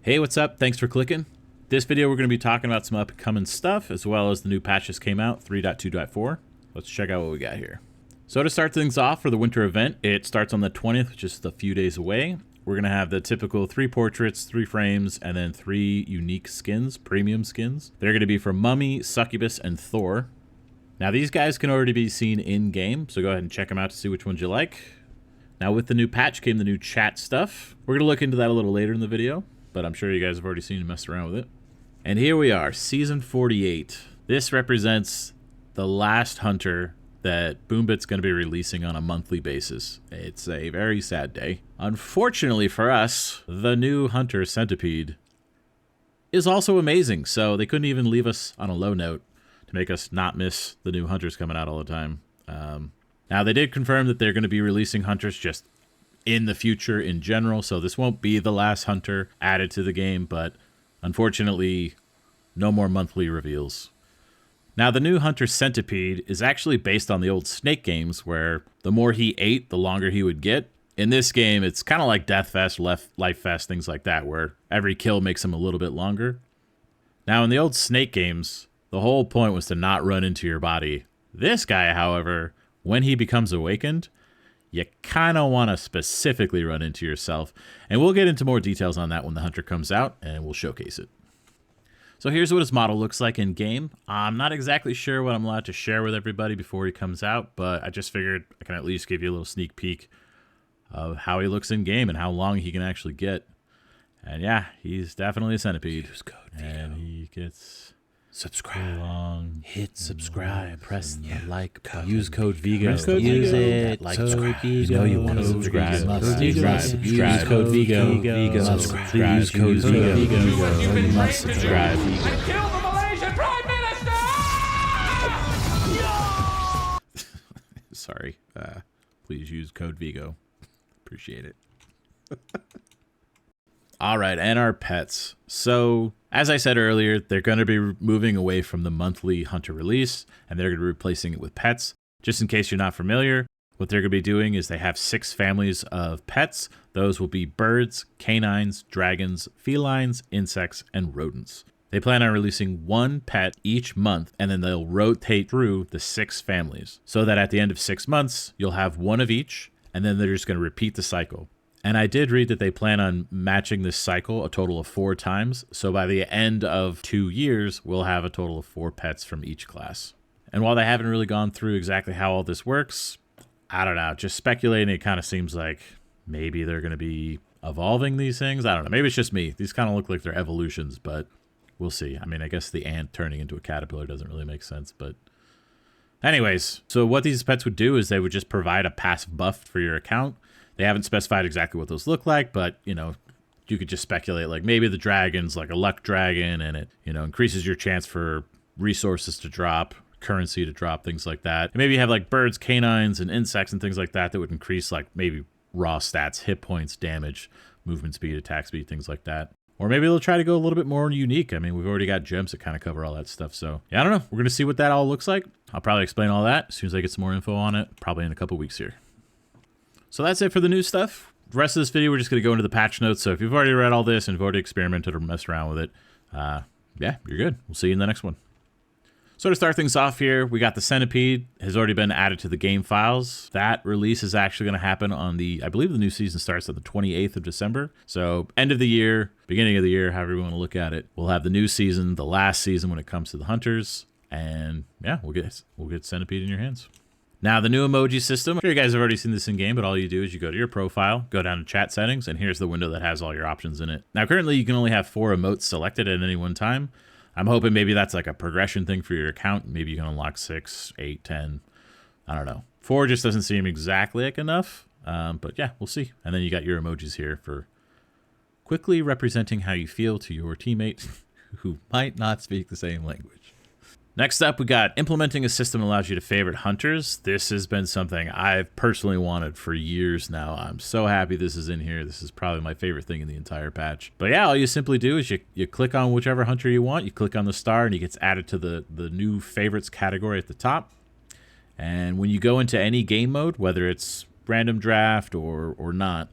Hey, what's up? Thanks for clicking. This video we're going to be talking about some upcoming stuff as well as the new patches came out, 3.2.4. Let's check out what we got here. So to start things off for the winter event, it starts on the 20th, just a few days away. We're going to have the typical 3 portraits, 3 frames, and then 3 unique skins, premium skins. They're going to be for Mummy, Succubus, and Thor. Now these guys can already be seen in-game, so go ahead and check them out to see which ones you like. Now with the new patch came the new chat stuff. We're going to look into that a little later in the video, but I'm sure you guys have already seen me mess around with it. And here we are, Season 48. This represents the last Hunter that Boombit's going to be releasing on a monthly basis. It's a very sad day. Unfortunately for us, the new Hunter, Centipede, is also amazing, so they couldn't even leave us on a low note to make us not miss the new Hunters coming out all the time. Now, they did confirm that they're going to be releasing Hunters just in the future in general, so this won't be the last Hunter added to the game, but unfortunately, no more monthly reveals. Now, the new Hunter Centipede is actually based on the old Snake games, where the more he ate, the longer he would get. In this game, it's kind of like Death Fest, Life Fest, things like that, where every kill makes him a little bit longer. Now, in the old Snake games, the whole point was to not run into your body. This guy, however, when he becomes awakened, you kind of want to specifically run into yourself. And we'll get into more details on that when the Hunter comes out, and we'll showcase it. So here's what his model looks like in game. I'm not exactly sure what I'm allowed to share with everybody before he comes out, but I just figured I can at least give you a little sneak peek of how he looks in game and how long he can actually get. And yeah, he's definitely a centipede. Use code and he gets subscribe. Long. Hit subscribe. Press the like button. Use code Vigo. Use it. Like Subscribe. you know you want to subscribe. Use code Vigo. Subscribe. Use code Vigo. You must subscribe. And kill the Malaysian Prime Minister! Sorry. Please use code Vigo. Appreciate it. All right, and our pets. So, as I said earlier, they're going to be moving away from the monthly Hunter release, and they're going to be replacing it with pets. Just in case you're not familiar, what they're going to be doing is they have 6 families of pets. Those will be birds, canines, dragons, felines, insects, and rodents. They plan on releasing 1 pet each month, and then they'll rotate through the 6 families, so that at the end of 6 months, you'll have 1 of each, and then they're just going to repeat the cycle. And I did read that they plan on matching this cycle a total of 4 times. So by the end of 2 years, we'll have a total of 4 pets from each class. And while they haven't really gone through exactly how all this works, I don't know, just speculating, it kind of seems like maybe they're going to be evolving these things. I don't know. Maybe it's just me. These kind of look like they're evolutions, but we'll see. I mean, I guess the ant turning into a caterpillar doesn't really make sense, but anyways, so what these pets would do is they would just provide a passive buff for your account. They haven't specified exactly what those look like, but, you know, you could just speculate, like maybe the dragon's like a luck dragon and it, you know, increases your chance for resources to drop, currency to drop, things like that. And maybe you have like birds, canines, and insects and things like that that would increase like maybe raw stats, hit points, damage, movement speed, attack speed, things like that. Or maybe they'll try to go a little bit more unique. I mean, we've already got gems that kind of cover all that stuff. So yeah, I don't know. We're going to see what that all looks like. I'll probably explain all that as soon as I get some more info on it, probably in a couple weeks here. So that's it for the new stuff. The rest of this video, we're just going to go into the patch notes. So if you've already read all this and you've already experimented or messed around with it, yeah, you're good. We'll see you in the next one. So to start things off here, we got the Centipede has already been added to the game files. That release is actually going to happen on I believe the new season starts on the 28th of December. So end of the year, beginning of the year, however you want to look at it. We'll have the new season, the last season when it comes to the Hunters. And yeah, we'll get Centipede in your hands. Now, the new emoji system, I'm sure you guys have already seen this in game, but all you do is you go to your profile, go down to chat settings, and here's the window that has all your options in it. Now, currently, you can only have 4 emotes selected at any one time. I'm hoping maybe that's like a progression thing for your account. Maybe you can unlock 6, 8, 10. I don't know. 4 just doesn't seem exactly like enough, but yeah, we'll see. And then you got your emojis here for quickly representing how you feel to your teammate who might not speak the same language. Next up, we got implementing a system that allows you to favorite hunters. This has been something I've personally wanted for years now. I'm so happy this is in here. This is probably my favorite thing in the entire patch. But yeah, all you simply do is you click on whichever hunter you want. You click on the star and he gets added to the new favorites category at the top. And when you go into any game mode, whether it's random draft or not,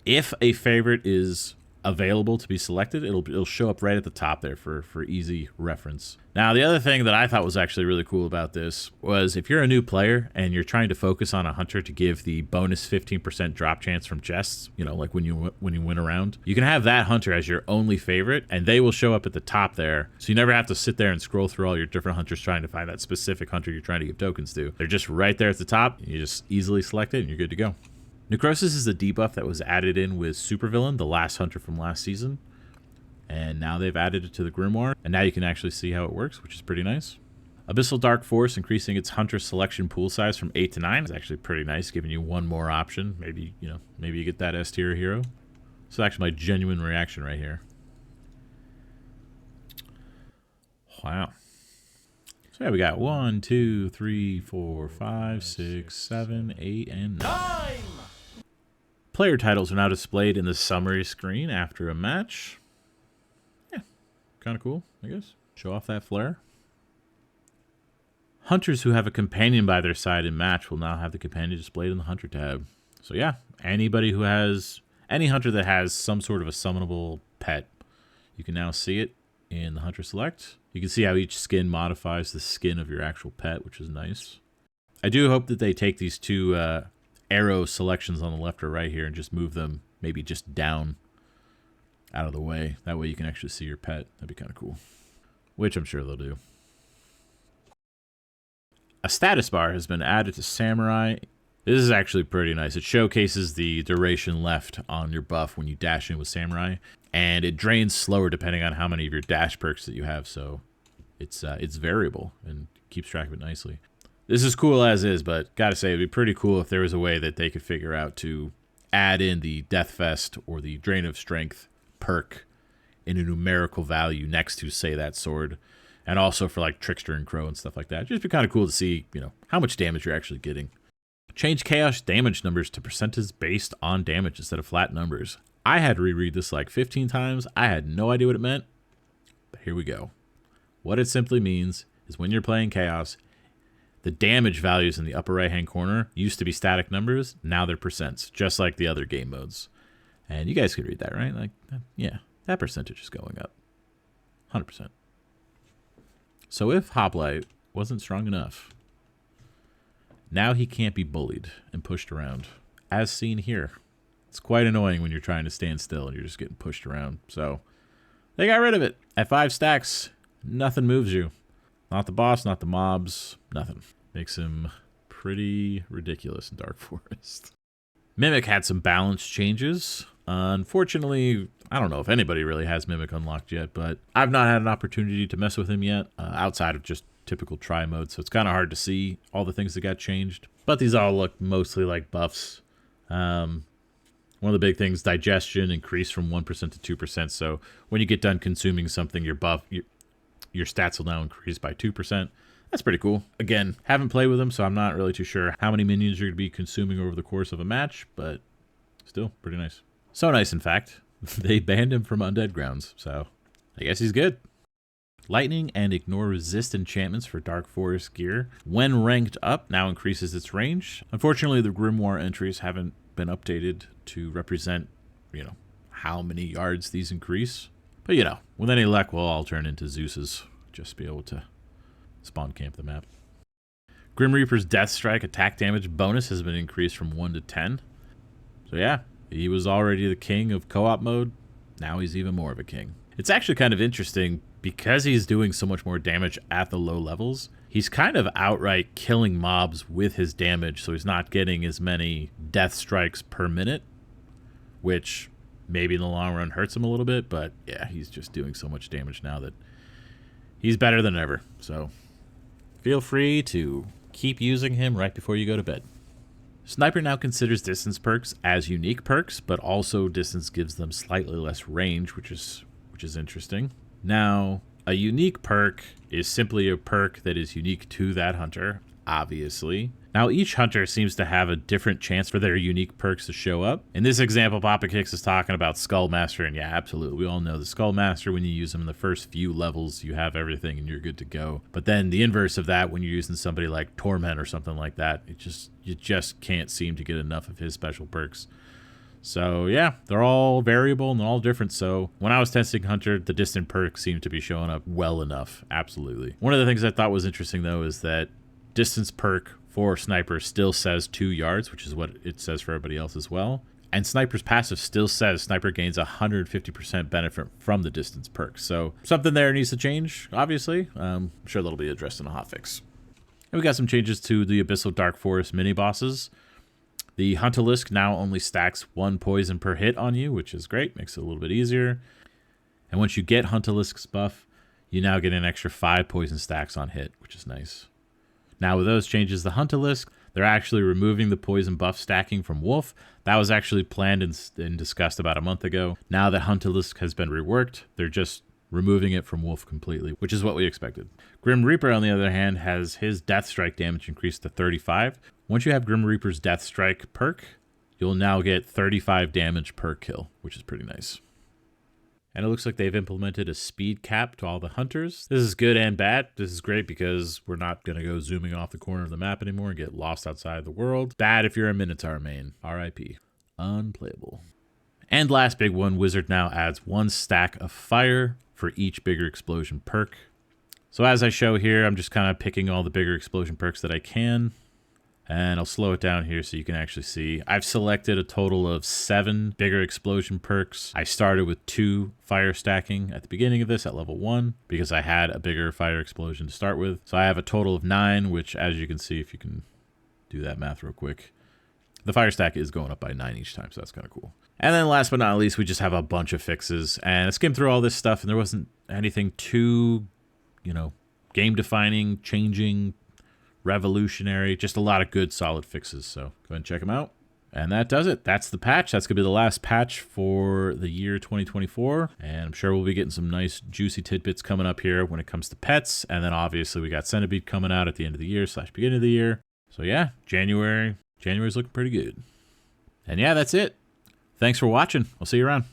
if a favorite is available to be selected, it'll show up right at the top there for easy reference. Now, the other thing that I thought was actually really cool about this was if you're a new player and you're trying to focus on a hunter to give the bonus 15% drop chance from chests, you know, like when you win around, you can have that hunter as your only favorite, and they will show up at the top there. So you never have to sit there and scroll through all your different hunters trying to find that specific hunter you're trying to give tokens to. They're just right there at the top. You just easily select it and you're good to go. Necrosis is the debuff that was added in with Supervillain, the last hunter from last season. And now they've added it to the Grimoire, and now you can actually see how it works, which is pretty nice. Abyssal Dark Force, increasing its hunter selection pool size from 8 to 9 is actually pretty nice, giving you one more option. Maybe you get that S tier hero. So actually my genuine reaction right here. Wow. So yeah, we got 1, 2, 3, 4, 5, 6, 7, 8, and 9. Player titles are now displayed in the summary screen after a match. Yeah, kind of cool, I guess. Show off that flair. Hunters who have a companion by their side in match will now have the companion displayed in the Hunter tab. So yeah, any hunter that has some sort of a summonable pet, you can now see it in the Hunter Select. You can see how each skin modifies the skin of your actual pet, which is nice. I do hope that they take these two arrow selections on the left or right here and just move them maybe just down out of the way. That way you can actually see your pet. That'd be kind of cool. Which I'm sure they'll do. A status bar has been added to Samurai. This is actually pretty nice. It showcases the duration left on your buff when you dash in with Samurai, and it drains slower depending on how many of your dash perks that you have, so it's variable and keeps track of it nicely. This is cool as is, but gotta say, it'd be pretty cool if there was a way that they could figure out to add in the Death Fest or the Drain of Strength perk in a numerical value next to, say, that sword. And also for like Trickster and Crow and stuff like that. Just be kind of cool to see, how much damage you're actually getting. Change Chaos damage numbers to percentages based on damage instead of flat numbers. I had to reread this like 15 times. I had no idea what it meant, but here we go. What it simply means is when you're playing Chaos, the damage values in the upper right-hand corner used to be static numbers. Now they're percents, just like the other game modes. And you guys could read that, right? Like, yeah, that percentage is going up. 100%. So if Hoplite wasn't strong enough, now he can't be bullied and pushed around, as seen here. It's quite annoying when you're trying to stand still and you're just getting pushed around. So they got rid of it. At 5 stacks, nothing moves you. Not the boss, not the mobs, nothing. Makes him pretty ridiculous in Dark Forest. Mimic had some balance changes. Unfortunately, I don't know if anybody really has Mimic unlocked yet, but I've not had an opportunity to mess with him yet, outside of just typical try mode, so it's kind of hard to see all the things that got changed. But these all look mostly like buffs. One of the big things, digestion increased from 1% to 2%, so when you get done consuming something, your stats will now increase by 2%. That's pretty cool. Again, haven't played with them, so I'm not really too sure how many minions you're going to be consuming over the course of a match, but still pretty nice. So nice, in fact, they banned him from Undead Grounds, so I guess he's good. Lightning and Ignore Resist enchantments for Dark Forest gear, when ranked up, now increases its range. Unfortunately, the Grimoire entries haven't been updated to represent, how many yards these increase. But, with any luck, we'll all turn into Zeus's. Just be able to spawn camp the map. Grim Reaper's Death Strike attack damage bonus has been increased from 1 to 10. So yeah, he was already the king of co-op mode. Now he's even more of a king. It's actually kind of interesting because he's doing so much more damage at the low levels. He's kind of outright killing mobs with his damage, so he's not getting as many death strikes per minute, which maybe in the long run hurts him a little bit, but yeah, he's just doing so much damage now that he's better than ever. So feel free to keep using him right before you go to bed. Sniper now considers distance perks as unique perks, but also distance gives them slightly less range, which is interesting. Now, a unique perk is simply a perk that is unique to that hunter, obviously. Now, each hunter seems to have a different chance for their unique perks to show up. In this example, Papa Kicks is talking about Skullmaster, and yeah, absolutely, we all know the Skullmaster, when you use him in the first few levels, you have everything and you're good to go. But then the inverse of that, when you're using somebody like Torment or something like that, you just can't seem to get enough of his special perks. So yeah, they're all variable and all different. So when I was testing Hunter, the distant perk seemed to be showing up well enough. Absolutely. One of the things I thought was interesting though is that distance perk for Sniper still says 2 yards, which is what it says for everybody else as well. And Sniper's passive still says Sniper gains 150% benefit from the distance perk. So something there needs to change, obviously. I'm sure that'll be addressed in a hotfix. And we got some changes to the Abyssal Dark Forest mini bosses. The Huntalisk now only stacks 1 poison per hit on you, which is great. Makes it a little bit easier. And once you get Huntalisk's buff, you now get an extra 5 poison stacks on hit, which is nice. Now with those changes, the Huntalisk, they're actually removing the poison buff stacking from Wolf. That was actually planned and discussed about a month ago. Now that Huntalisk has been reworked, they're just removing it from Wolf completely, which is what we expected. Grim Reaper, on the other hand, has his Death Strike damage increased to 35. Once you have Grim Reaper's Death Strike perk, you'll now get 35 damage per kill, which is pretty nice. And it looks like they've implemented a speed cap to all the hunters. This is good and bad. This is great because we're not going to go zooming off the corner of the map anymore and get lost outside the world. Bad if you're a Minotaur main. RIP. Unplayable. And last big one, Wizard now adds 1 stack of fire for each bigger explosion perk. So as I show here, I'm just kind of picking all the bigger explosion perks that I can. And I'll slow it down here so you can actually see. I've selected a total of 7 bigger explosion perks. I started with 2 fire stacking at the beginning of this at level 1 because I had a bigger fire explosion to start with. So I have a total of 9, which as you can see, if you can do that math real quick, the fire stack is going up by 9 each time, so that's kind of cool. And then last but not least, we just have a bunch of fixes. And I skimmed through all this stuff and there wasn't anything too, game defining, changing, revolutionary, just a lot of good solid fixes. So go ahead and check them out. And that does it. That's the patch. That's gonna be the last patch for the year 2024. And I'm sure we'll be getting some nice juicy tidbits coming up here when it comes to pets. And then obviously we got Centipede coming out at the end of the year / beginning of the year. So yeah, January's looking pretty good. And yeah, that's it. Thanks for watching. I'll see you around.